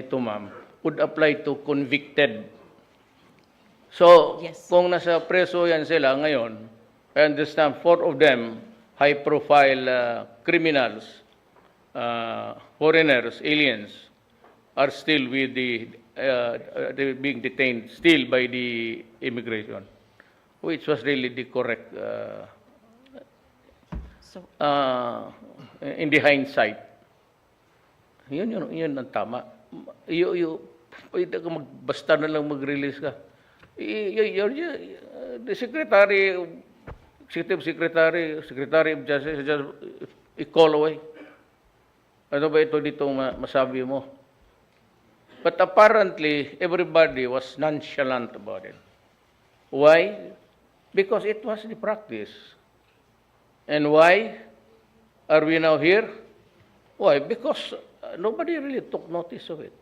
ito, ma'am, would apply to convicted. So, Yes. kung nasa preso yan sila ngayon, I understand 4 of them, high-profile criminals, foreigners, aliens, are still with they're being detained still by the immigration, which was really the correct, So, in the hindsight. Yun ang tama. Pwede ka basta na lang mag-release ka. The Secretary of Justice, just i-call away. Ano ba ito dito masabi mo? But apparently, everybody was nonchalant about it. Why? Because it was the practice. And why are we now here? Why? Because nobody really took notice of it.